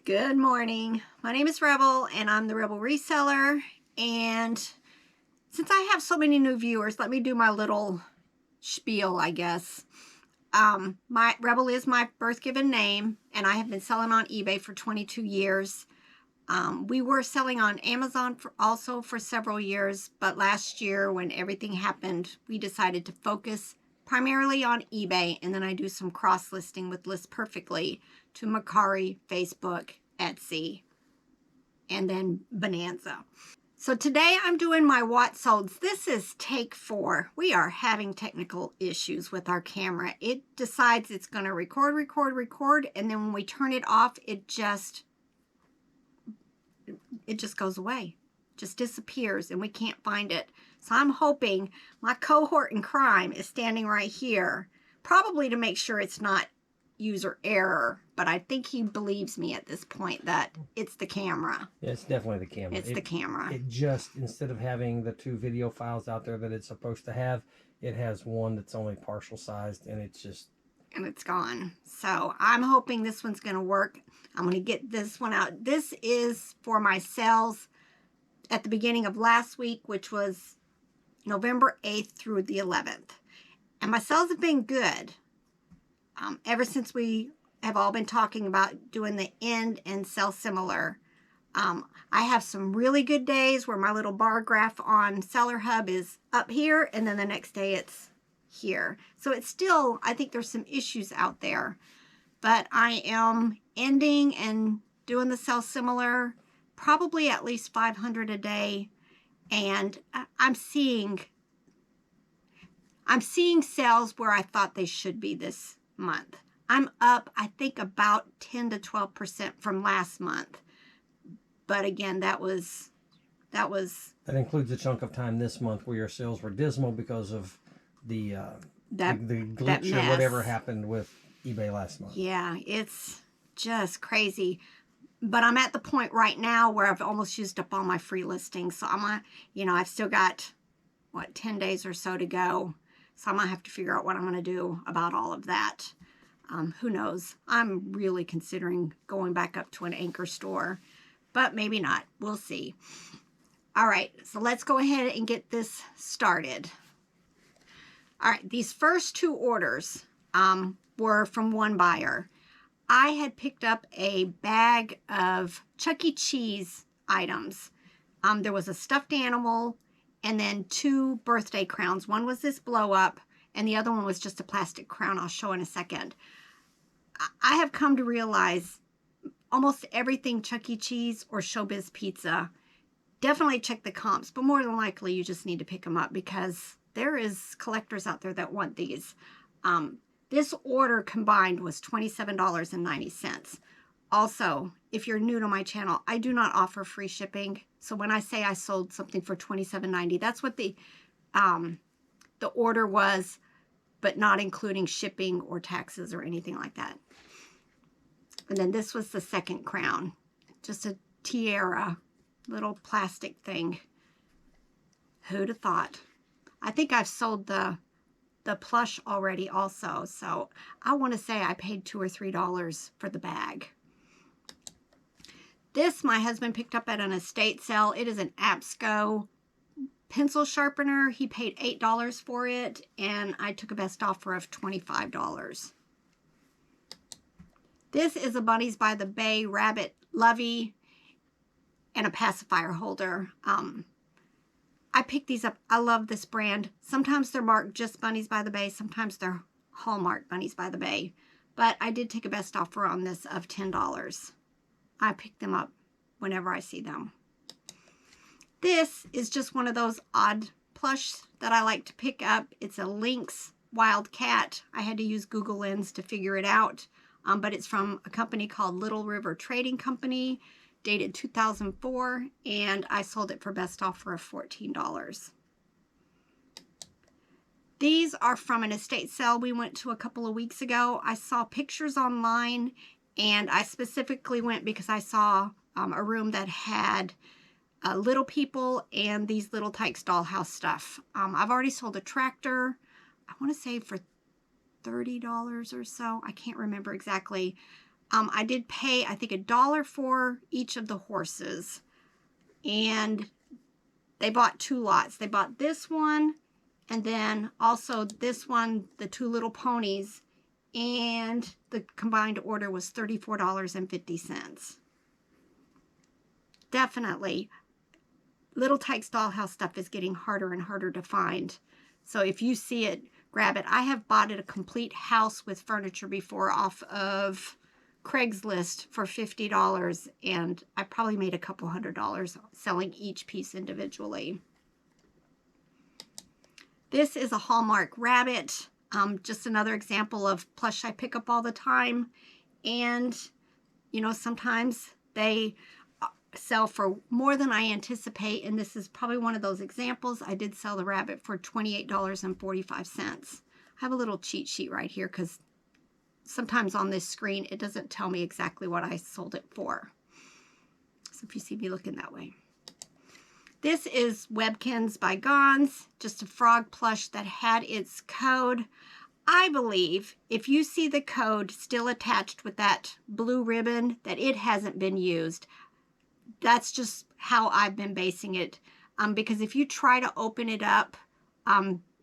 Good morning. My name is Rebel and I'm the Rebel Reseller. And since I have so many new viewers, let me do my little spiel, I guess. My Rebel is my birth given name, and I have been selling on eBay for 22 years. We were selling on Amazon also for several years, but last year when everything happened, we decided to focus primarily on eBay, and then I do some cross-listing with List Perfectly to Mercari, Facebook, Etsy, and then Bonanza. So today I'm doing my what solds. This is take 4. We are having technical issues with our camera. It decides it's going to record, and then when we turn it off, it just goes away, just disappears, and we can't find it. So I'm hoping my cohort in crime is standing right here, probably to make sure it's not user error, but I think he believes me at this point that it's the camera. Yeah, it's definitely the camera. It's the camera. It just, instead of having the 2 video files out there that it's supposed to have, it has one that's only partial sized, and it's just... and it's gone. So I'm hoping this one's going to work. I'm going to get this one out. This is for my sales at the beginning of last week, which was November 8th through the 11th. And my sales have been good. Ever since we have all been talking about doing the end and sell similar. I have some really good days where my little bar graph on Seller Hub is up here, and then the next day it's here. So it's still, I think there's some issues out there, but I am ending and doing the sell similar, probably at least 500 a day, and I'm seeing sales where I thought they should be this month. I'm up, I think, about 10 to 12% from last month, but again, that includes a chunk of time this month where your sales were dismal because of the glitch or whatever happened with eBay last month. Yeah, it's just crazy. But I'm at the point right now where I've almost used up all my free listings. So I've still got, 10 days or so to go. So I might have to figure out what I'm going to do about all of that. Who knows? I'm really considering going back up to an anchor store, but maybe not. We'll see. All right, so let's go ahead and get this started. All right, these first 2 orders were from one buyer. I had picked up a bag of Chuck E. Cheese items. There was a stuffed animal and then 2 birthday crowns. One was this blow up and the other one was just a plastic crown I'll show in a second. I have come to realize almost everything Chuck E. Cheese or Showbiz Pizza, definitely check the comps, but more than likely you just need to pick them up because there is collectors out there that want these. This order combined was $27.90. Also, if you're new to my channel, I do not offer free shipping. So when I say I sold something for $27.90, that's what the order was, but not including shipping or taxes or anything like that. And then this was the second crown, just a tiara, little plastic thing. Who'd have thought? I think I've sold the plush already also, so I want to say I paid $2 or $3 for the bag. This my husband picked up at an estate sale. It is an Absco pencil sharpener. He paid $8 for it, and I took a best offer of $25. This is a Bunnies by the Bay rabbit lovey and a pacifier holder. I picked these up. I love this brand. Sometimes they're marked just Bunnies by the Bay. Sometimes they're Hallmark Bunnies by the Bay. But I did take a best offer on this of $10. I pick them up whenever I see them. This is just one of those odd plush that I like to pick up. It's a Lynx Wildcat. I had to use Google Lens to figure it out. But it's from a company called Little River Trading Company, dated 2004, and I sold it for best offer of $14. These are from an estate sale we went to a couple of weeks ago. I saw pictures online, and I specifically went because I saw a room that had Little People and these Little Tykes dollhouse stuff. I've already sold a tractor, I want to say for $30 or so. I can't remember exactly. I did pay, I think, $1 for each of the horses. And they bought 2 lots. They bought this one, and then also this one, the 2 little ponies, and the combined order was $34.50. Definitely, Little Tykes Dollhouse stuff is getting harder and harder to find. So if you see it, grab it. I have bought it a complete house with furniture before off of Craigslist for $50, and I probably made a couple $100 selling each piece individually. This is a Hallmark rabbit. Just another example of plush I pick up all the time. And, you know, sometimes they sell for more than I anticipate, and this is probably one of those examples. I did sell the rabbit for $28.45. I have a little cheat sheet right here because sometimes on this screen it doesn't tell me exactly what I sold it for. So if you see me looking that way. This is Webkins by Gons, just a frog plush that had its code. I believe if you see the code still attached with that blue ribbon, that it hasn't been used. That's just how I've been basing it. Because if you try to open it up,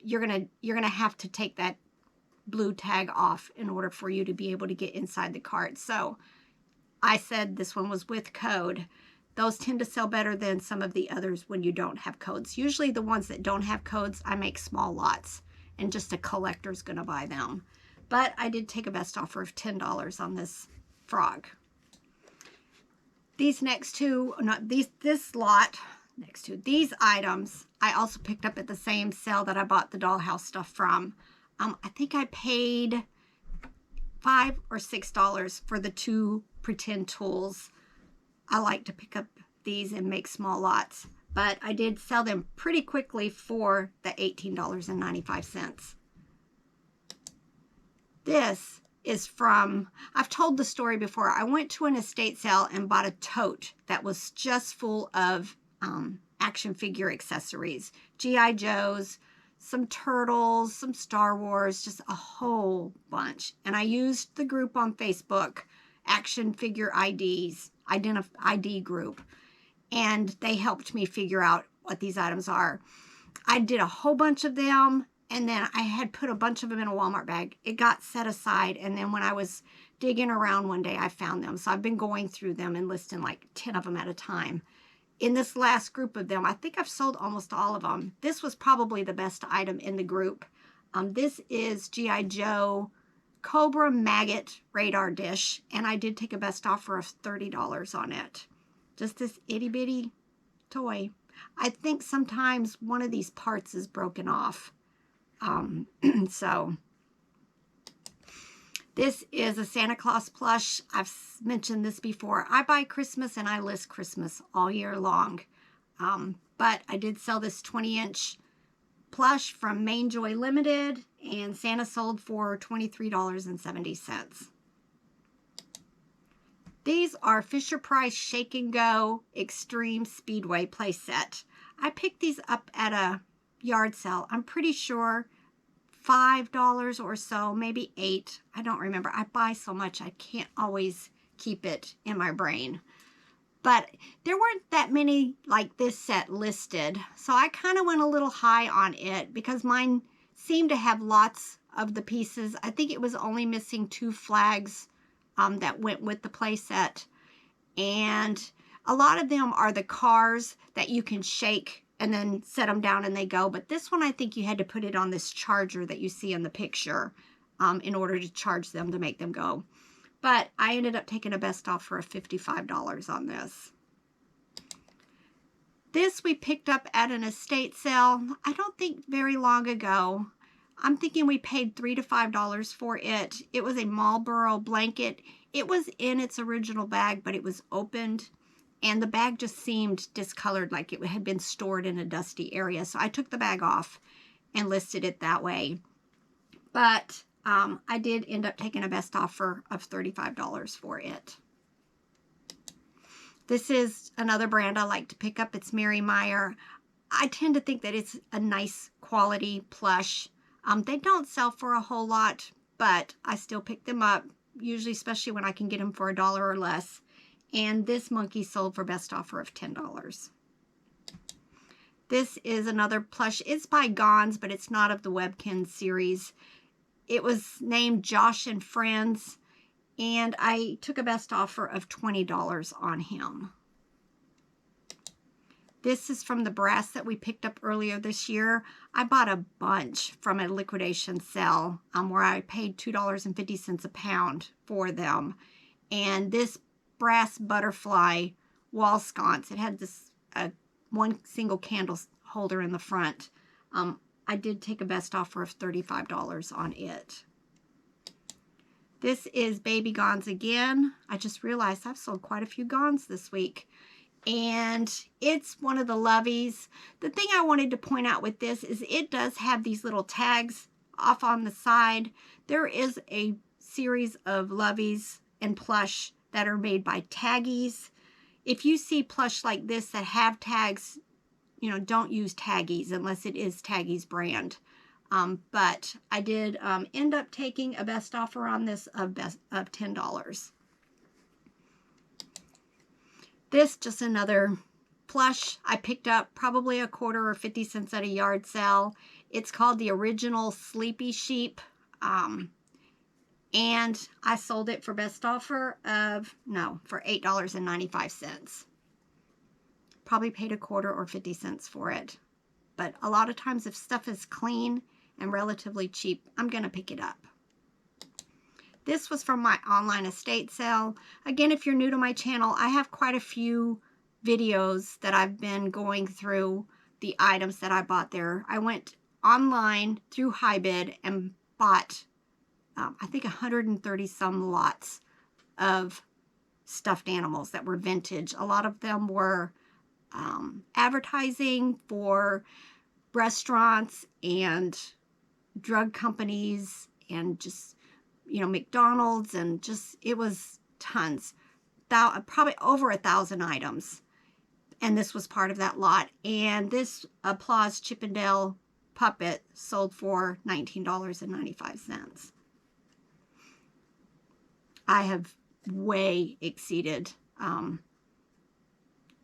you're gonna have to take that blue tag off in order for you to be able to get inside the cart. So I said this one was with code. Those tend to sell better than some of the others when you don't have codes. Usually the ones that don't have codes, I make small lots, and just a collector's gonna buy them. But I did take a best offer of $10 on this frog. These next two, this lot, next to these items, I also picked up at the same sale that I bought the dollhouse stuff from. I think I paid $5 or $6 for the 2 pretend tools. I like to pick up these and make small lots, but I did sell them pretty quickly for the $18.95. This is from, I've told the story before. I went to an estate sale and bought a tote that was just full of action figure accessories, G.I. Joes, some turtles, some Star Wars, just a whole bunch. And I used the group on Facebook, Action Figure IDs, ID group, and they helped me figure out what these items are. I did a whole bunch of them, and then I had put a bunch of them in a Walmart bag. It got set aside, and then when I was digging around one day, I found them. So I've been going through them and listing like 10 of them at a time. In this last group of them, I think I've sold almost all of them. This was probably the best item in the group. This is G.I. Joe Cobra Maggot radar dish, and I did take a best offer of $30 on it. Just this itty bitty toy. I think sometimes one of these parts is broken off. So this is a Santa Claus plush. I've mentioned this before. I buy Christmas and I list Christmas all year long. But I did sell this 20-inch plush from Main Joy Limited, and Santa sold for $23.70. These are Fisher-Price Shake and Go Extreme Speedway playset. I picked these up at a yard sale. I'm pretty sure $5 or so, maybe $8. I don't remember. I buy so much I can't always keep it in my brain. But there weren't that many like this set listed. So I kind of went a little high on it because mine seemed to have lots of the pieces. I think it was only missing 2 flags that went with the play set. And a lot of them are the cars that you can shake and then set them down and they go. But this one, I think you had to put it on this charger that you see in the picture in order to charge them to make them go. But I ended up taking a best offer of $55 on this. This we picked up at an estate sale, I don't think very long ago. I'm thinking we paid $3 to $5 for it. It was a Marlboro blanket. It was in its original bag, but it was opened. And the bag just seemed discolored, like it had been stored in a dusty area. So I took the bag off and listed it that way. But I did end up taking a best offer of $35 for it. This is another brand I like to pick up. It's Mary Meyer. I tend to think that it's a nice quality plush. They don't sell for a whole lot, but I still pick them up. usually, especially when I can get them for $1 or less. And this monkey sold for best offer of $10. This is another plush. It's by Gons, but it's not of the Webkinz series. It was named Josh and Friends, and I took a best offer of $20 on him. This is from the brass that we picked up earlier this year. I bought a bunch from a liquidation sale where I paid $2.50 a pound for them. And this brass butterfly wall sconce, it had this one single candle holder in the front. I did take a best offer of $35 on it. This is Baby Gons again. I just realized I've sold quite a few Gons this week. And it's one of the Loveys. The thing I wanted to point out with this is it does have these little tags off on the side. There is a series of Loveys and plush that are made by Taggies. If you see plush like this that have tags, you know, don't use Taggies unless it is Taggies brand. But I did end up taking a best offer on this of $10. This, just another plush I picked up probably a quarter or 50 cents at a yard sale. It's called the Original Sleepy Sheep. And I sold it for best offer of, for $8.95. Probably paid a quarter or 50 cents for it. But a lot of times if stuff is clean and relatively cheap, I'm going to pick it up. This was from my online estate sale. Again, if you're new to my channel, I have quite a few videos that I've been going through the items that I bought there. I went online through HiBid and bought, I think 130 some lots of stuffed animals that were vintage. A lot of them were advertising for restaurants and drug companies and just, you know, McDonald's, and just, it was tons. Probably over 1,000 items. And this was part of that lot. And this Applause Chippendale puppet sold for $19.95. I have way exceeded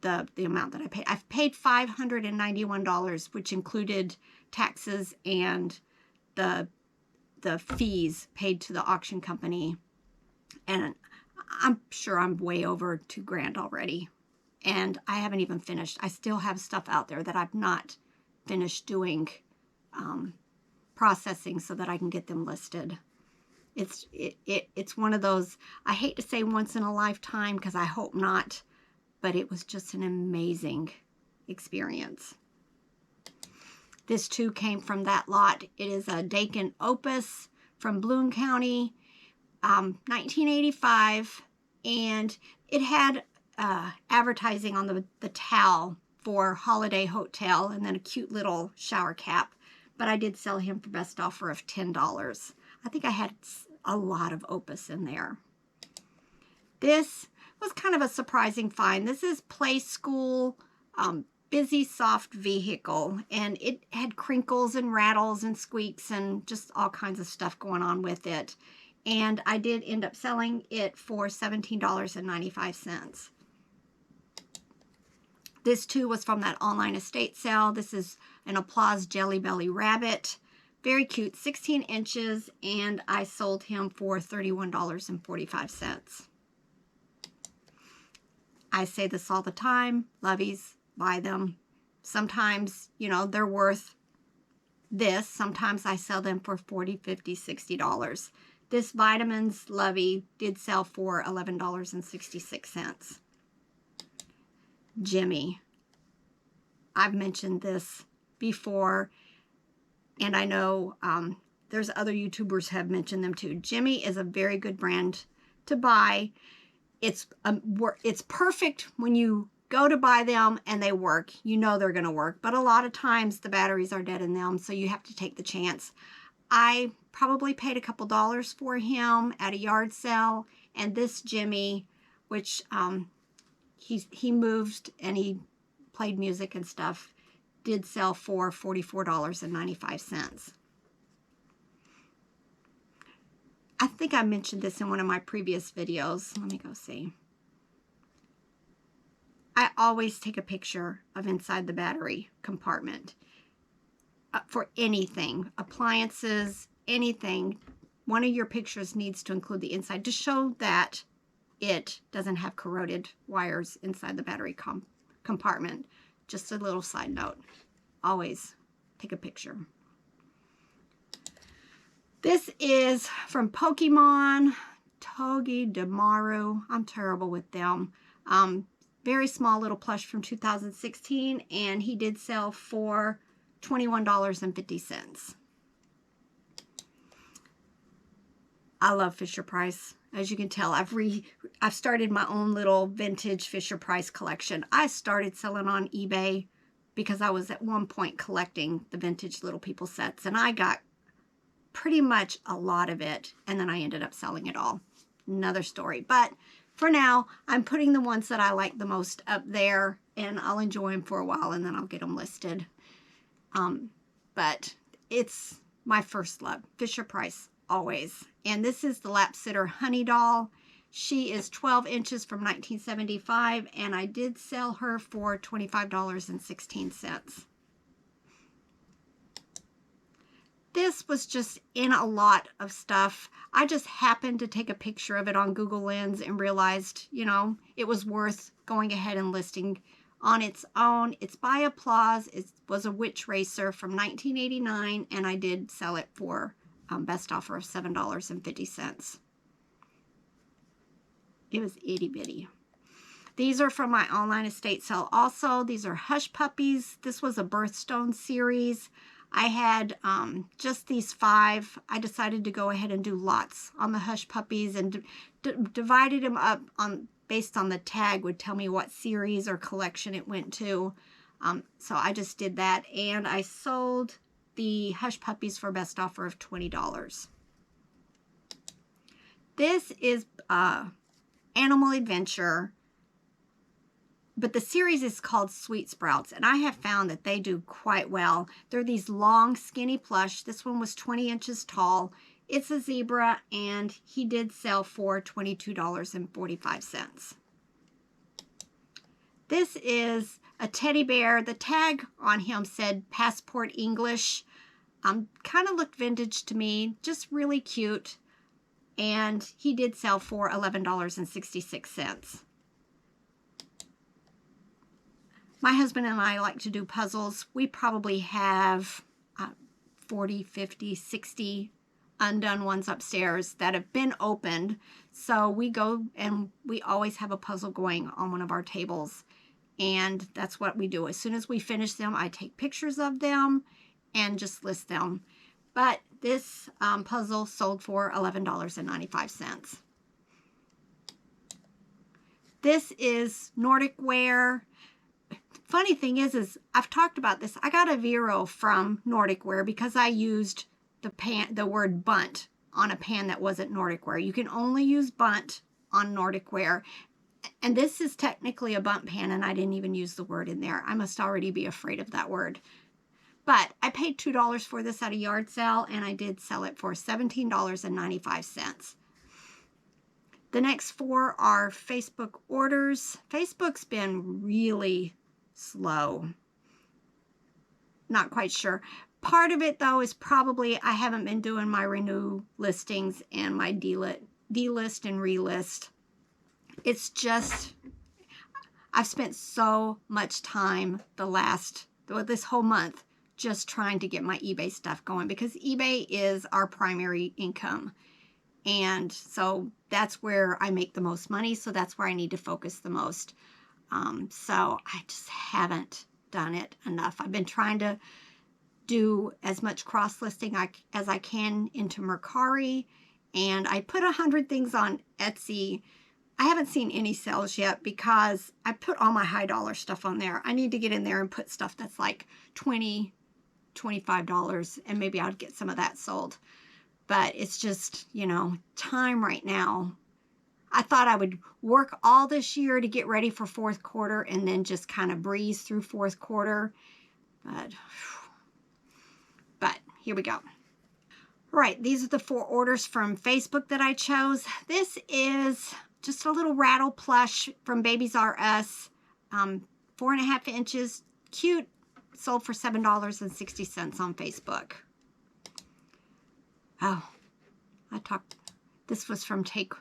the amount that I paid. I've paid $591, which included taxes and the fees paid to the auction company. And I'm sure I'm way over $2,000 already. And I haven't even finished. I still have stuff out there that I've not finished doing processing so that I can get them listed. It's one of those, I hate to say once in a lifetime, because I hope not, but it was just an amazing experience. This too came from that lot. It is a Dakin Opus from Bloom County, 1985, and it had advertising on the towel for Holiday Hotel and then a cute little shower cap. But I did sell him for best offer of $10. I think I had a lot of Opus in there. This was kind of a surprising find. This is Play School Busy Soft Vehicle, and it had crinkles and rattles and squeaks and just all kinds of stuff going on with it. And I did end up selling it for $17.95. This too was from that online estate sale. This is an Applause Jelly Belly Rabbit. Very cute, 16 inches, and I sold him for $31.45. I say this all the time, loveys, buy them. Sometimes, you know, they're worth this. Sometimes I sell them for $40, $50, $60. This Vitamins Lovey did sell for $11.66. Jimmy. I've mentioned this before, and I know there's other YouTubers have mentioned them too. Jimmy is a very good brand to buy. It's perfect when you go to buy them and they work. You know they're going to work, but a lot of times the batteries are dead in them, so you have to take the chance. I probably paid a couple dollars for him at a yard sale, and this Jimmy, which he moved and he played music and stuff, did sell for $44.95. I think I mentioned this in one of my previous videos. Let me go see. I always take a picture of inside the battery compartment for anything, appliances, anything. One of your pictures needs to include the inside to show that it doesn't have corroded wires inside the battery compartment. Just a little side note. Always take a picture. This is from Pokemon, Togi Damaru. I'm terrible with them. Very small little plush from 2016, and he did sell for $21.50. I love Fisher-Price. As you can tell, I've started my own little vintage Fisher-Price collection. I started selling on eBay because I was at one point collecting the vintage Little People sets, and I got pretty much a lot of it, and then I ended up selling it all. Another story. But for now, I'm putting the ones that I like the most up there, and I'll enjoy them for a while, and then I'll get them listed. But it's my first love. Fisher-Price, always. And this is the Lap Sitter Honey Doll. She is 12 inches from 1975, and I did sell her for $25.16. This was just in a lot of stuff. I just happened to take a picture of it on Google Lens and realized, you know, it was worth going ahead and listing on its own. It's by Applause. It was a witch racer from 1989, and I did sell it for best offer of $7.50. It was itty bitty. These are from my online estate sale also. These are Hush Puppies. This was a birthstone series. I had just these 5. I decided to go ahead and do lots on the Hush Puppies and divided them up based on the tag would tell me what series or collection it went to. So I just did that, and I sold the Hush Puppies for best offer of $20. This is Animal Adventure, but the series is called Sweet Sprouts, and I have found that they do quite well. They're these long, skinny plush. This one was 20 inches tall. It's a zebra, and he did sell for $22.45. This is a teddy bear. The tag on him said Passport English. Kind of looked vintage to me, just really cute. And he did sell for $11.66. My husband and I like to do puzzles. We probably have 40, 50, 60 undone ones upstairs that have been opened. So we go and we always have a puzzle going on one of our tables. And that's what we do. As soon as we finish them, I take pictures of them and just list them. But this puzzle sold for $11.95. This is Nordic Ware. Funny thing is I've talked about this. I got a Vero from Nordic Ware because I used the word bunt on a pan that wasn't Nordic Ware. You can only use bunt on Nordic Ware. And this is technically a bunt pan, and I didn't even use the word in there. I must already be afraid of that word. But I paid $2 for this at a yard sale, and I did sell it for $17.95. The next 4 are Facebook orders. Facebook's been really slow. Not quite sure. Part of it, though, is probably I haven't been doing my renew listings and my delist and relist. It's just, I've spent so much time this whole month just trying to get my eBay stuff going because eBay is our primary income. And so that's where I make the most money. So that's where I need to focus the most. So I just haven't done it enough. I've been trying to do as much cross-listing as I can into Mercari. And I put 100 things on Etsy. I haven't seen any sales yet because I put all my high dollar stuff on there. I need to get in there and put stuff that's like $20, $25, and maybe I'll get some of that sold. But it's just, you know, time right now. I thought I would work all this year to get ready for fourth quarter and then just kind of breeze through fourth quarter. But here we go. Right, these are the 4 orders from Facebook that I chose. This is just a little rattle plush from Babies R Us, 4.5 inches, cute, sold for $7.60 on Facebook. Oh, this was from take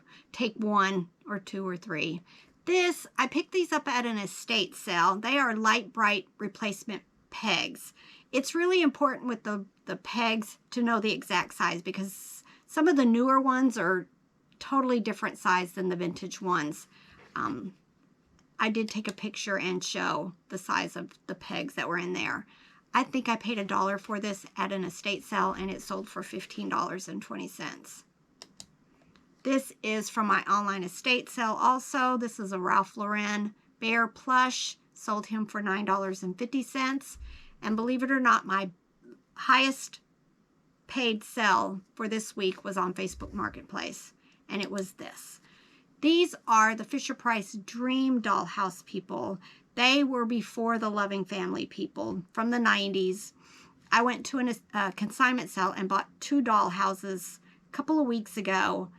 1 or 2 or 3. I picked these up at an estate sale. They are light bright replacement pegs. It's really important with the pegs to know the exact size, because some of the newer ones are totally different size than the vintage ones. I did take a picture and show the size of the pegs that were in there. I think I paid $1 for this at an estate sale, and it sold for $15.20. This is from my online estate sale also. This is a Ralph Lauren bear plush. Sold him for $9.50. And believe it or not, my highest paid sell for this week was on Facebook Marketplace. And it was this. These are the Fisher-Price Dream Dollhouse people. They were before the Loving Family people from the 90s. I went to a consignment sale and bought 2 dollhouses a couple of weeks ago.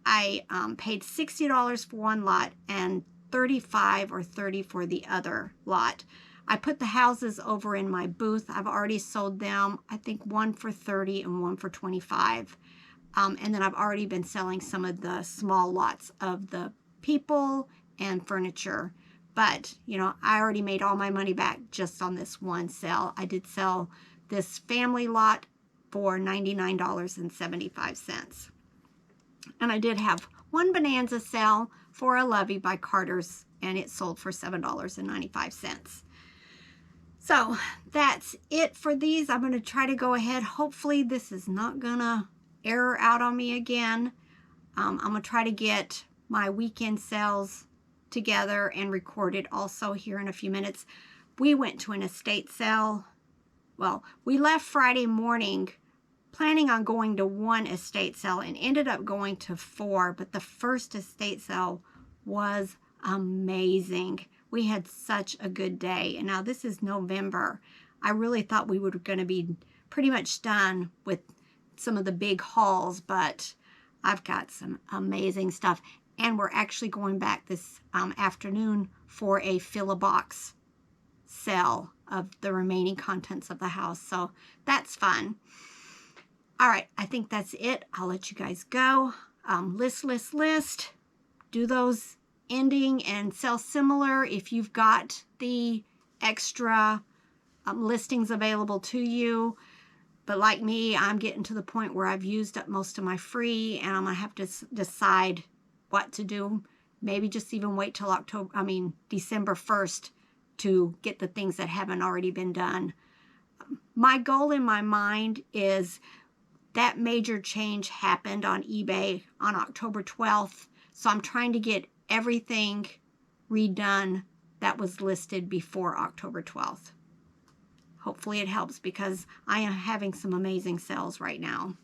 I paid $60 for one lot and $35 or $30 for the other lot. I put the houses over in my booth. I've already sold them, I think one for $30 and one for $25. And then I've already been selling some of the small lots of the people and furniture. But, you know, I already made all my money back just on this one sale. I did sell this family lot for $99.75. And I did have one Bonanza sale for a Lovey by Carter's, and it sold for $7.95. So that's it for these. I'm going to try to go ahead. Hopefully this is not going to error out on me again. I'm going to try to get my weekend sales together and record it also here in a few minutes. We went to an estate sale. Well, we left Friday morning planning on going to one estate sale and ended up going to 4, but the first estate sale was amazing. We had such a good day. And now this is November. I really thought we were going to be pretty much done with some of the big hauls, but I've got some amazing stuff. And we're actually going back this afternoon for a fill-a-box sale of the remaining contents of the house. So that's fun. All right, I think that's it. I'll let you guys go. List. Do those ending and sell similar if you've got the extra listings available to you. But like me, I'm getting to the point where I've used up most of my free, and I'm going to have to decide what to do. Maybe just even wait till December 1st to get the things that haven't already been done. My goal in my mind is that major change happened on eBay on October 12th. So I'm trying to get everything redone that was listed before October 12th. Hopefully it helps, because I am having some amazing sales right now.